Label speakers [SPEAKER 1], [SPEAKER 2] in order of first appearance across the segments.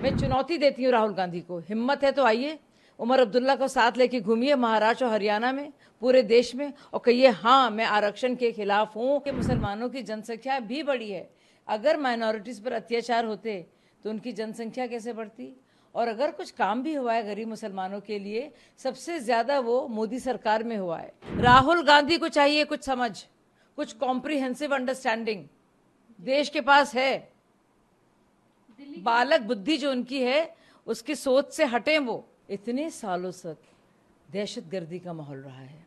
[SPEAKER 1] मैं चुनौती देती हूँ राहुल गांधी को, हिम्मत है तो आइए, उमर अब्दुल्ला को साथ लेके घूमिए महाराष्ट्र और हरियाणा में, पूरे देश में, और कहिए हाँ मैं आरक्षण के खिलाफ हूँ कि मुसलमानों की जनसंख्या भी बढ़ी है। अगर माइनॉरिटीज़ पर अत्याचार होते तो उनकी जनसंख्या कैसे बढ़ती? और अगर कुछ काम भी हुआ है गरीब मुसलमानों के लिए, सबसे ज़्यादा वो मोदी सरकार में हुआ है। राहुल गांधी को चाहिए कुछ समझ, कुछ कॉम्प्रिहेंसिव अंडरस्टैंडिंग देश के पास है। बालक बुद्धि जो उनकी है उसकी सोच से हटें। वो इतने सालों तक दहशतगर्दी का माहौल रहा है,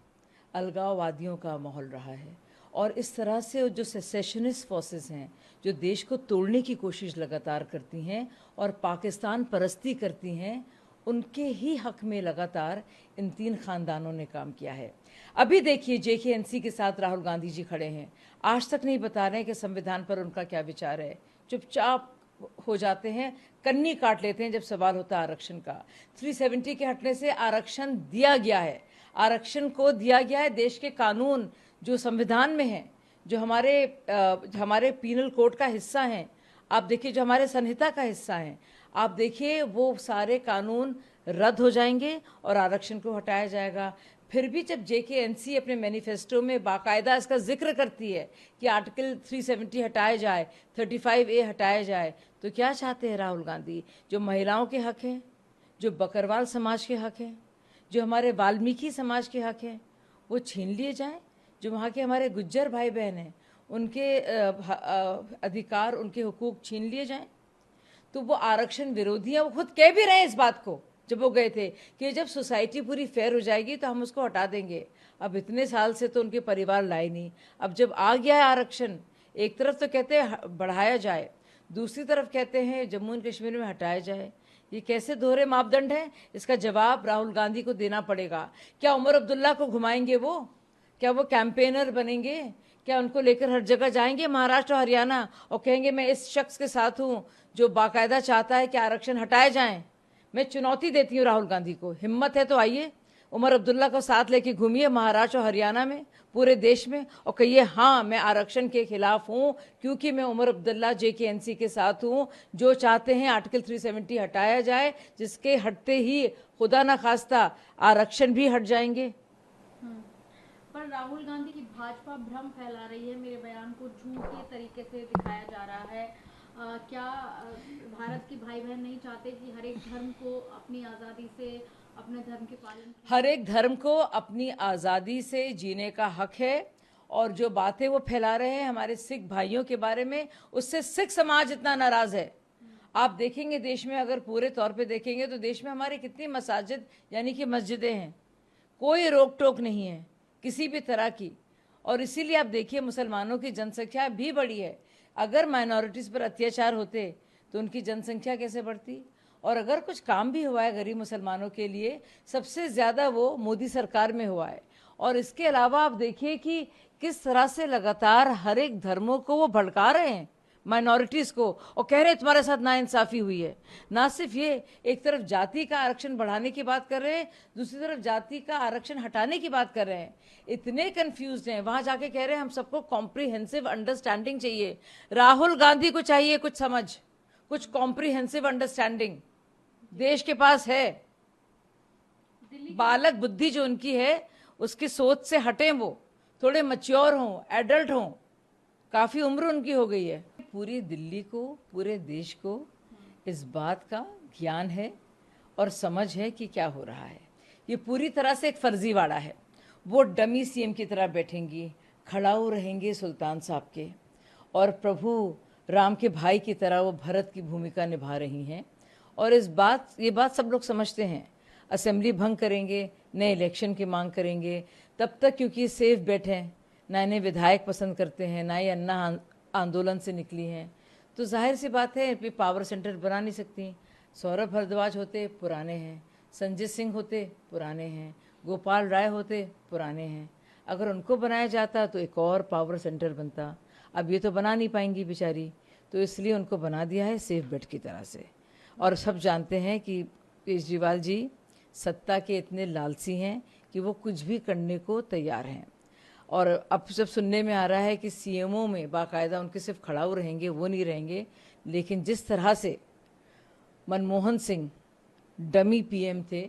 [SPEAKER 1] अलगाववादियों का माहौल रहा है, और इस तरह से जो सेसेशनिस्ट फोर्सेस हैं जो देश को तोड़ने की कोशिश लगातार करती हैं और पाकिस्तान परस्ती करती हैं, उनके ही हक में लगातार इन तीन खानदानों ने काम किया है। अभी देखिए JK-NC के साथ राहुल गांधी जी खड़े हैं, आज तक नहीं बता रहे हैं कि संविधान पर उनका क्या विचार है, चुपचाप हो जाते हैं, कन्नी काट लेते हैं जब सवाल होता है आरक्षण का। 370 के हटने से आरक्षण दिया गया है, आरक्षण को दिया गया है देश के कानून जो संविधान में है, जो हमारे पीनल कोड का हिस्सा हैं, आप देखिए जो हमारे संहिता का हिस्सा है, आप देखिए वो सारे कानून रद्द हो जाएंगे और आरक्षण को हटाया जाएगा। फिर भी जब JK-NC अपने मैनिफेस्टो में बाकायदा इसका जिक्र करती है कि आर्टिकल 370 हटाया जाए, 35A हटाया जाए, तो क्या चाहते हैं राहुल गांधी? जो महिलाओं के हक हैं, जो बकरवाल समाज के हक हैं, जो हमारे वाल्मीकि समाज के हक हैं, वो छीन लिए जाएं? जो वहाँ के हमारे गुज्जर भाई बहन हैं उनके अधिकार, उनके हुकूक छीन लिए जाएं? तो वो आरक्षण विरोधी है। वो खुद कह भी रहे हैं इस बात को जब वो गए थे कि जब सोसाइटी पूरी फेयर हो जाएगी तो हम उसको हटा देंगे। अब इतने साल से तो उनके परिवार लाए नहीं, अब जब आ गया है आरक्षण, एक तरफ तो कहते हैं बढ़ाया जाए, दूसरी तरफ कहते हैं जम्मू एंड कश्मीर में हटाया जाए। ये कैसे दोहरे मापदंड हैं? इसका जवाब राहुल गांधी को देना पड़ेगा। क्या उमर अब्दुल्ला को घुमाएंगे वो? क्या वो कैंपेनर बनेंगे? क्या उनको लेकर हर जगह जाएंगे महाराष्ट्र और हरियाणा और कहेंगे मैं इस शख्स के साथ हूं जो बाकायदा चाहता है कि आरक्षण हटाए जाएं? मैं चुनौती देती हूँ राहुल गांधी को, हिम्मत है तो आइए, उमर अब्दुल्ला को साथ लेके घूमिए महाराष्ट्र और हरियाणा में, पूरे देश में, और कहिए हाँ मैं आरक्षण के खिलाफ हूँ क्योंकि मैं उमर अब्दुल्ला JK-NC के साथ हूँ जो चाहते हैं आर्टिकल 370 हटाया जाए, जिसके हटते ही खुदा न खास्ता आरक्षण भी हट जाएंगे।
[SPEAKER 2] पर राहुल गांधी की भाजपा भ्रम फैला रही है, मेरे बयान को झूठे तरीके से दिखाया जा रहा है। क्या भारत के भाई बहन नहीं चाहते कि हर एक धर्म को अपनी आज़ादी से अपने धर्म के पालन?
[SPEAKER 1] हर एक धर्म को अपनी आज़ादी से जीने का हक है, और जो बातें वो फैला रहे हैं हमारे सिख भाइयों के बारे में, उससे सिख समाज इतना नाराज है। आप देखेंगे देश में, अगर पूरे तौर पे देखेंगे तो देश में हमारे कितनी मसाजिद यानी कि मस्जिदें हैं, कोई रोक टोक नहीं है किसी भी तरह की। और इसीलिए आप देखिए मुसलमानों की जनसंख्या भी बढ़ी है। अगर माइनॉरिटीज़ पर अत्याचार होते तो उनकी जनसंख्या कैसे बढ़ती? और अगर कुछ काम भी हुआ है गरीब मुसलमानों के लिए, सबसे ज़्यादा वो मोदी सरकार में हुआ है। और इसके अलावा आप देखिए कि किस तरह से लगातार हर एक धर्मों को वो भड़का रहे हैं, माइनॉरिटीज़ को, और कह रहे हैं तुम्हारे साथ नाइंसाफ़ी हुई है। ना सिर्फ ये, एक तरफ जाति का आरक्षण बढ़ाने की बात कर रहे हैं, दूसरी तरफ जाति का आरक्षण हटाने की बात कर रहे हैं। इतने कंफ्यूज्ड हैं, वहाँ जाके कह रहे हैं हम सबको कॉम्प्रिहेंसिव अंडरस्टैंडिंग चाहिए। राहुल गांधी को चाहिए कुछ समझ, कुछ कॉम्प्रिहेंसिव अंडरस्टैंडिंग देश के पास है। बालक बुद्धि जो उनकी है उसकी सोच से हटें, वो थोड़े मैच्योर हों, एडल्ट हों, काफ़ी उम्र उनकी हो गई है। पूरी दिल्ली को, पूरे देश को इस बात का ज्ञान है और समझ है कि क्या हो रहा है। ये पूरी तरह से एक फर्जीवाड़ा है। वो डमी CM की तरह बैठेंगी, खड़ाऊ रहेंगे सुल्तान साहब के, और प्रभु राम के भाई की तरह वो भरत की भूमिका निभा रही हैं। और ये बात सब लोग समझते हैं। असेंबली भंग करेंगे, नए इलेक्शन की मांग करेंगे, तब तक क्योंकि सेफ बैठे हैं, ना इन्हें विधायक पसंद करते हैं, ना ये अन्ना आंदोलन से निकली हैं, तो जाहिर सी बात है कि पावर सेंटर बना नहीं सकती। सौरभ भारद्वाज होते पुराने हैं, संजय सिंह होते पुराने हैं, गोपाल राय होते पुराने हैं। अगर उनको बनाया जाता तो एक और पावर सेंटर बनता। अब ये तो बना नहीं पाएंगी बेचारी, तो इसलिए उनको बना दिया है सेफ बेड की तरह से। और सब जानते हैं कि केजरीवाल जी सत्ता के इतने लालची हैं कि वो कुछ भी करने को तैयार हैं। और अब जब सुनने में आ रहा है कि CMO में बाकायदा उनके सिर्फ खड़ाऊ रहेंगे, वो नहीं रहेंगे, लेकिन जिस तरह से मनमोहन सिंह डमी पीएम थे,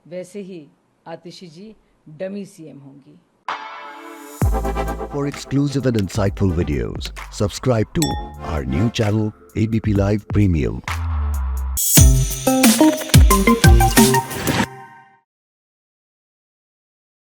[SPEAKER 1] वैसे ही आतिशी जी डमी सीएम होंगी।
[SPEAKER 3] For exclusive and insightful videos, subscribe to our new channel ABP Live Premium.